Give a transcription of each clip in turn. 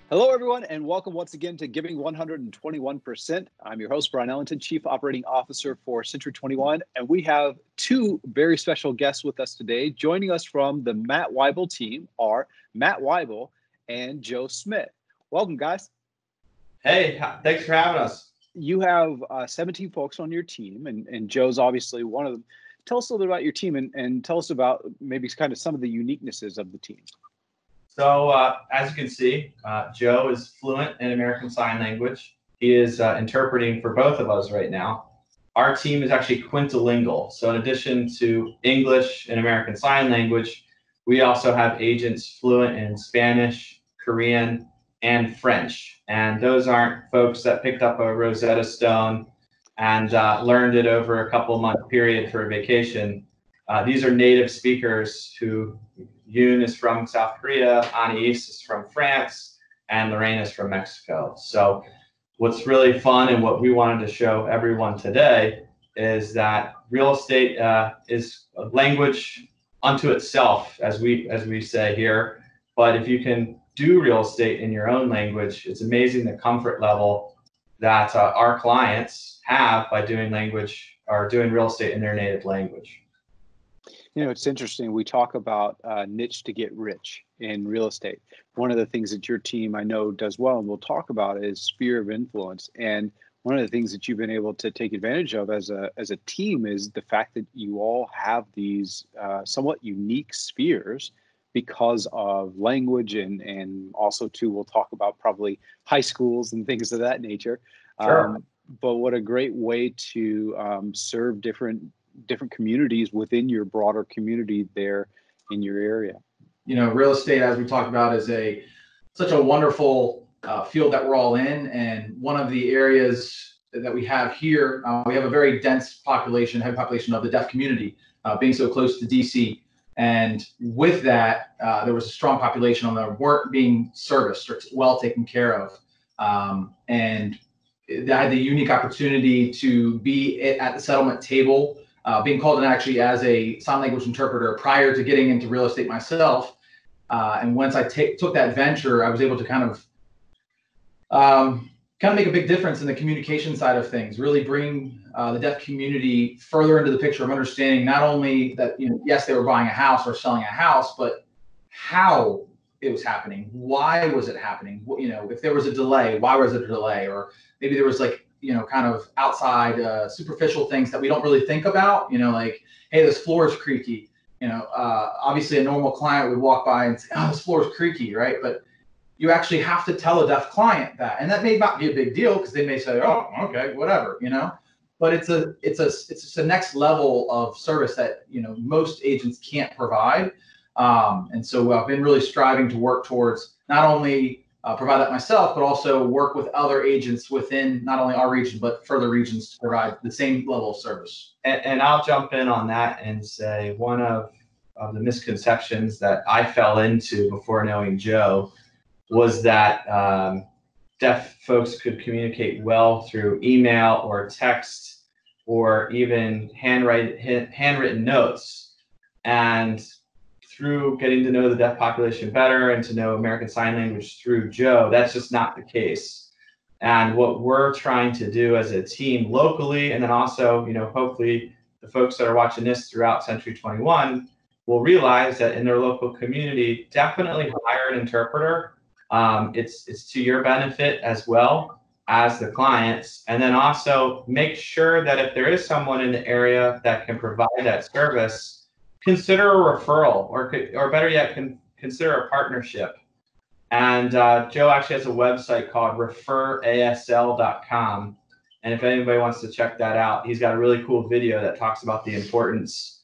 Hello, everyone, and welcome once again to Giving 121%. I'm your host, Bryon Ellington, Chief Operating Officer for C21, and we have two very special guests with us today. Joining us from the Matt Wyble team are Matt Wyble and Joe Smith. Welcome, guys. Hey, thanks for having us. You have 17 folks on your team, and Joe's obviously one of them. Tell us a little bit about your team and tell us about maybe kind of some of the uniquenesses of the team. So as you can see, Joe is fluent in American Sign Language. He is interpreting for both of us right now. Our team is actually quintilingual. So in addition to English and American Sign Language, we also have agents fluent in Spanish, Korean, and French. And those aren't folks that picked up a Rosetta Stone and learned it over a couple-month period for a vacation. These are native speakers who Yoon is from South Korea, Anais is from France, and Lorraine is from Mexico. So what's really fun and what we wanted to show everyone today is that real estate is a language unto itself, as we say here. But if you can do real estate in your own language, it's amazing the comfort level that our clients have by doing real estate in their native language. You know, it's interesting. We talk about niche to get rich in real estate. One of the things that your team I know does well, and we'll talk about, is sphere of influence. And one of the things that you've been able to take advantage of as a team is the fact that you all have these somewhat unique spheres because of language and also too, we'll talk about probably high schools and things of that nature. Sure. But what a great way to serve different communities within your broader community there in your area. You know, real estate, as we talked about, is such a wonderful field that we're all in. And one of the areas that we have here, we have a very dense population, heavy population of the deaf community, being so close to DC. And with that, there was a strong population that weren't being serviced or well taken care of. And I had the unique opportunity to be at the settlement table, being called in actually as a sign language interpreter prior to getting into real estate myself. And once I took that venture, I was able to kind of make a big difference in the communication side of things, really bring the deaf community further into the picture of understanding not only that, yes, they were buying a house or selling a house, but how it was happening. Why was it happening? If there was a delay, why was it a delay? Or maybe there was kind of outside superficial things that we don't really think about, like, hey, this floor is creaky. Obviously a normal client would walk by and say, oh, this floor is creaky, right? But you actually have to tell a deaf client that. And that may not be a big deal because they may say, oh, okay, whatever, But it's just a next level of service that, most agents can't provide. And so I've been really striving to work towards not only provide that myself, but also work with other agents within not only our region, but further regions to provide the same level of service. And I'll jump in on that and say one of the misconceptions that I fell into before knowing Joe was that deaf folks could communicate well through email or text or even handwritten notes. And through getting to know the deaf population better and to know American Sign Language through Joe, that's just not the case. And what we're trying to do as a team locally, and then also, hopefully the folks that are watching this throughout Century 21 will realize that in their local community, definitely hire an interpreter. It's to your benefit as well as the clients. And then also make sure that if there is someone in the area that can provide that service, consider a referral, or better yet, consider a partnership. And Joe actually has a website called referasl.com. And if anybody wants to check that out, he's got a really cool video that talks about the importance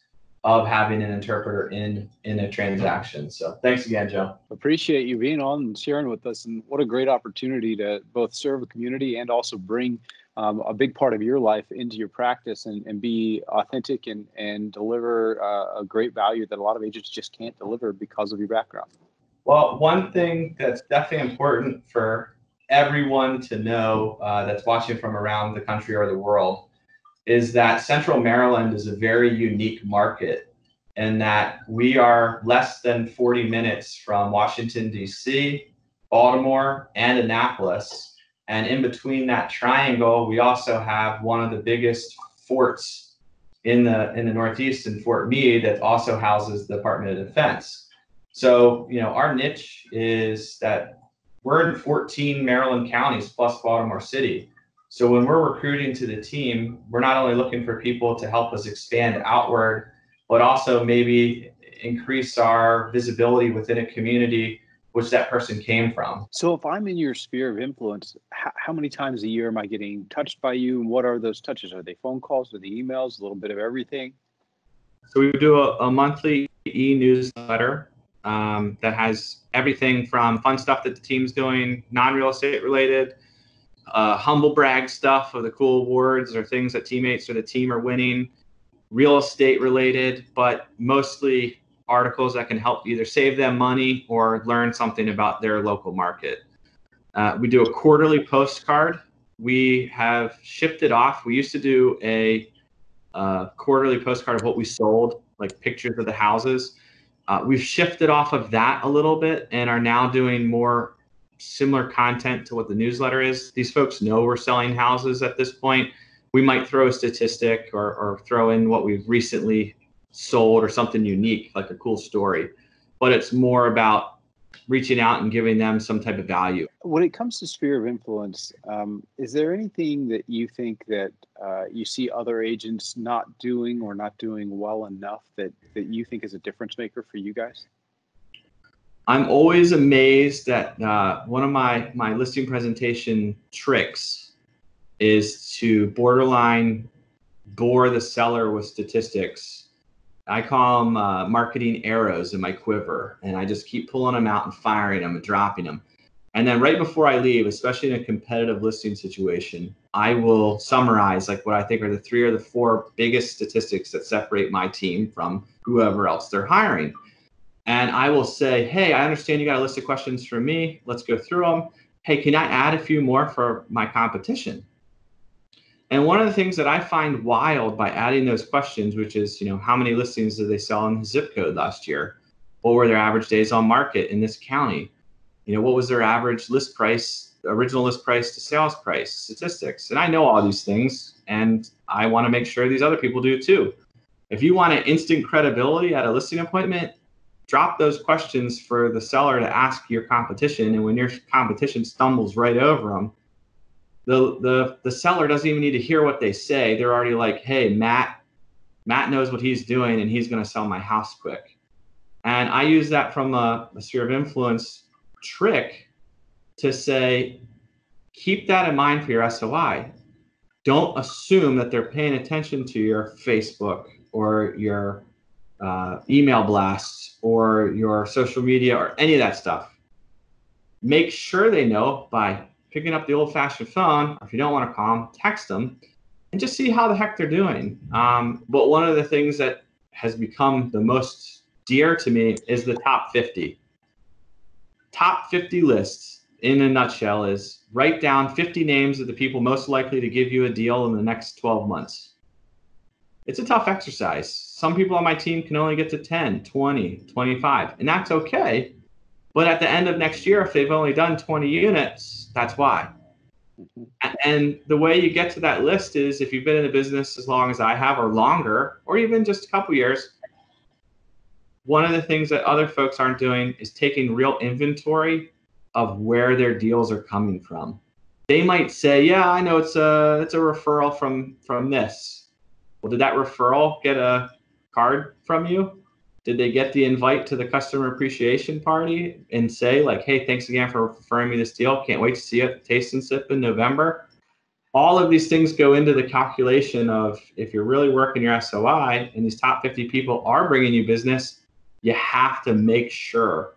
of having an interpreter in a transaction. So thanks again, Joe. Appreciate you being on and sharing with us. And what a great opportunity to both serve a community and also bring a big part of your life into your practice and be authentic and deliver a great value that a lot of agents just can't deliver because of your background. Well, one thing that's definitely important for everyone to know that's watching from around the country or the world is that Central Maryland is a very unique market in that we are less than 40 minutes from Washington, D.C., Baltimore, and Annapolis. And in between that triangle, we also have one of the biggest forts in the Northeast, in Fort Meade, that also houses the Department of Defense. So, our niche is that we're in 14 Maryland counties plus Baltimore City. So when we're recruiting to the team, we're not only looking for people to help us expand outward, but also maybe increase our visibility within a community which that person came from. So if I'm in your sphere of influence, how many times a year am I getting touched by you? And what are those touches? Are they phone calls? Are they emails? A little bit of everything? So we do a monthly e-newsletter that has everything from fun stuff that the team's doing, non-real estate related, humble brag stuff of the cool awards or things that teammates or the team are winning, real estate related, but mostly articles that can help either save them money or learn something about their local market. We do a quarterly postcard. We have shifted off. We used to do a quarterly postcard of what we sold, like pictures of the houses. We've shifted off of that a little bit and are now doing more similar content to what the newsletter is. These folks know we're selling houses at this point. We might throw a statistic or throw in what we've recently sold or something unique, like a cool story. But it's more about reaching out and giving them some type of value. When it comes to sphere of influence, is there anything that you think that you see other agents not doing or not doing well enough that you think is a difference maker for you guys? I'm always amazed that one of my listing presentation tricks is to borderline bore the seller with statistics. I call them marketing arrows in my quiver, and I just keep pulling them out and firing them and dropping them. And then right before I leave, especially in a competitive listing situation, I will summarize like what I think are the 3 or the 4 biggest statistics that separate my team from whoever else they're hiring. And I will say, hey, I understand you got a list of questions for me. Let's go through them. Hey, can I add a few more for my competition? And one of the things that I find wild by adding those questions, which is, how many listings did they sell in the zip code last year? What were their average days on market in this county? What was their average list price, original list price to sales price statistics? And I know all these things, and I want to make sure these other people do too. If you want an instant credibility at a listing appointment, drop those questions for the seller to ask your competition. And when your competition stumbles right over them, the seller doesn't even need to hear what they say. They're already like, hey, Matt knows what he's doing and he's going to sell my house quick. And I use that from a sphere of influence trick to say, keep that in mind for your SOI. Don't assume that they're paying attention to your Facebook or your email blasts or your social media or any of that stuff. Make sure they know by picking up the old-fashioned phone, or if you don't want to call them, text them, and just see how the heck they're doing. But one of the things that has become the most dear to me is the top 50. Top 50 lists, in a nutshell, is write down 50 names of the people most likely to give you a deal in the next 12 months. It's a tough exercise. Some people on my team can only get to 10, 20, 25, and that's okay. But at the end of next year, if they've only done 20 units, that's why. And the way you get to that list is if you've been in the business as long as I have or longer, or even just a couple years, one of the things that other folks aren't doing is taking real inventory of where their deals are coming from. They might say, yeah, I know it's a referral from this. Well, did that referral get a card from you? Did they get the invite to the customer appreciation party and say like, hey, thanks again for referring me this deal. Can't wait to see you at the Taste and Sip in November. All of these things go into the calculation of if you're really working your SOI and these top 50 people are bringing you business, you have to make sure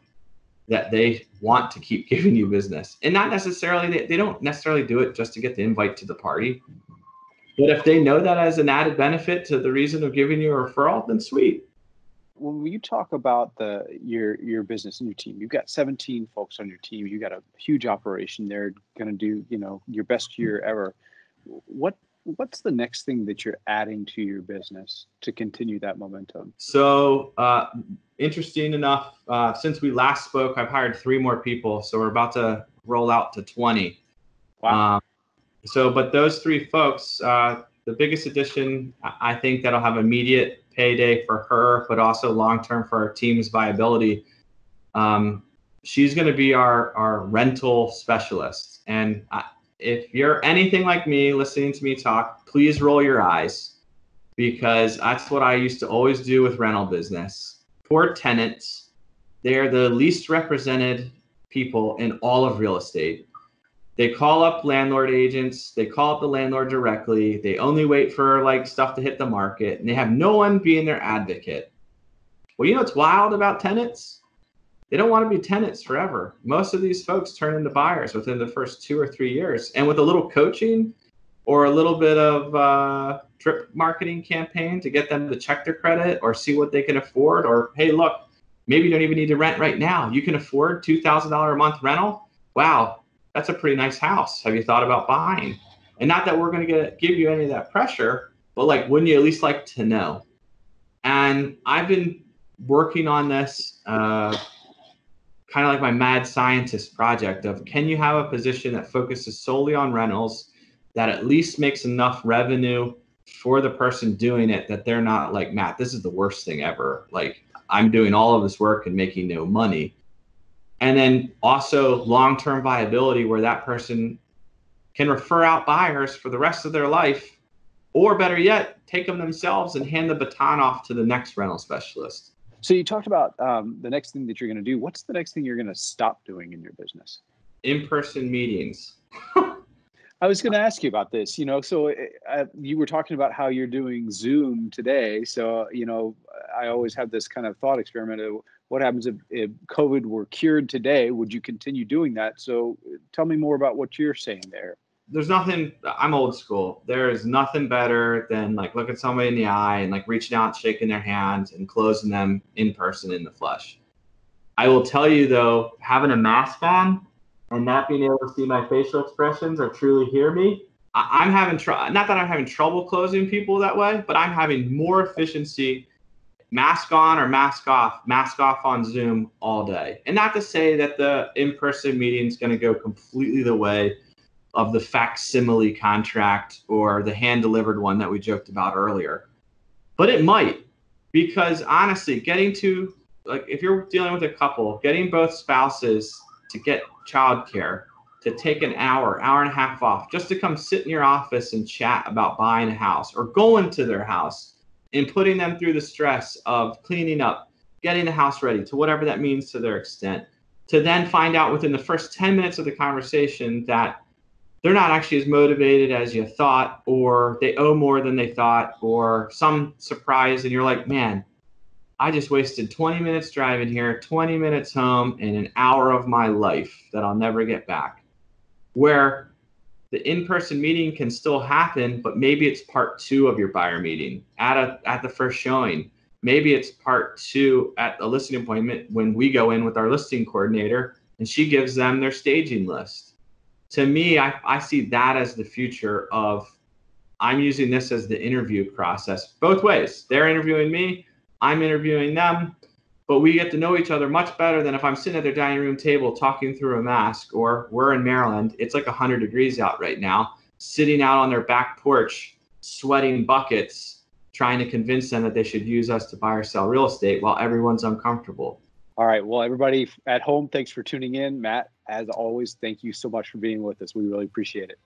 that they want to keep giving you business. And not necessarily, they don't necessarily do it just to get the invite to the party. But if they know that as an added benefit to the reason of giving you a referral, then sweet. When you talk about your business and your team, you've got 17 folks on your team. You got a huge operation. They're going to do, your best year ever. What what's the next thing that you're adding to your business to continue that momentum? So interesting enough, since we last spoke, I've hired 3 more people. So we're about to roll out to 20. Wow. But those 3 folks, the biggest addition, I think that'll have immediate payday for her, but also long-term for our team's viability. She's going to be our rental specialist. And if you're anything like me, listening to me talk, please roll your eyes, because that's what I used to always do with rental business. Poor tenants, they're the least represented people in all of real estate. They call up landlord agents, they call up the landlord directly, they only wait for like stuff to hit the market, and they have no one being their advocate. Well, you know what's wild about tenants? They don't want to be tenants forever. Most of these folks turn into buyers within the first 2 or 3 years. And with a little coaching or a little bit of drip marketing campaign to get them to check their credit or see what they can afford, or, hey, look, maybe you don't even need to rent right now. You can afford $2,000 a month rental. Wow, that's a pretty nice house. Have you thought about buying? And not that we're going to give you any of that pressure, but like, wouldn't you at least like to know? And I've been working on this kind of like my mad scientist project of, can you have a position that focuses solely on rentals that at least makes enough revenue for the person doing it that they're not like, Matt, this is the worst thing ever. Like, I'm doing all of this work and making no money. And then also long-term viability, where that person can refer out buyers for the rest of their life, or better yet, take them themselves and hand the baton off to the next rental specialist. So you talked about the next thing that you're going to do. What's the next thing you're going to stop doing in your business? In-person meetings. I was going to ask you about this, so you were talking about how you're doing Zoom today. So, I always have this kind of thought experiment of what happens if COVID were cured today, would you continue doing that? So tell me more about what you're saying there. There's nothing, I'm old school. There is nothing better than like looking somebody in the eye and like reaching out, shaking their hands and closing them in person in the flesh. I will tell you though, having a mask on and not being able to see my facial expressions or truly hear me, I'm having trouble. Not that I'm having trouble closing people that way, but I'm having more efficiency, mask on or mask off on Zoom all day. And not to say that the in-person meeting is going to go completely the way of the facsimile contract or the hand-delivered one that we joked about earlier. But it might, because honestly, getting to, like, if you're dealing with a couple, getting both spouses to get childcare, to take an hour and a half off, just to come sit in your office and chat about buying a house or going to their house and putting them through the stress of cleaning up, getting the house ready to whatever that means to their extent, to then find out within the first 10 minutes of the conversation that they're not actually as motivated as you thought, or they owe more than they thought, or some surprise, and you're like, man, I just wasted 20 minutes driving here, 20 minutes home, and an hour of my life that I'll never get back. Where the in-person meeting can still happen, but maybe it's part 2 of your buyer meeting at the first showing. Maybe it's part 2 at a listing appointment when we go in with our listing coordinator and she gives them their staging list. To me, I see that as the future of, I'm using this as the interview process both ways. They're interviewing me, I'm interviewing them, but we get to know each other much better than if I'm sitting at their dining room table talking through a mask, or we're in Maryland, it's like 100 degrees out right now, sitting out on their back porch, sweating buckets, trying to convince them that they should use us to buy or sell real estate while everyone's uncomfortable. All right. Well, everybody at home, thanks for tuning in. Matt, as always, thank you so much for being with us. We really appreciate it.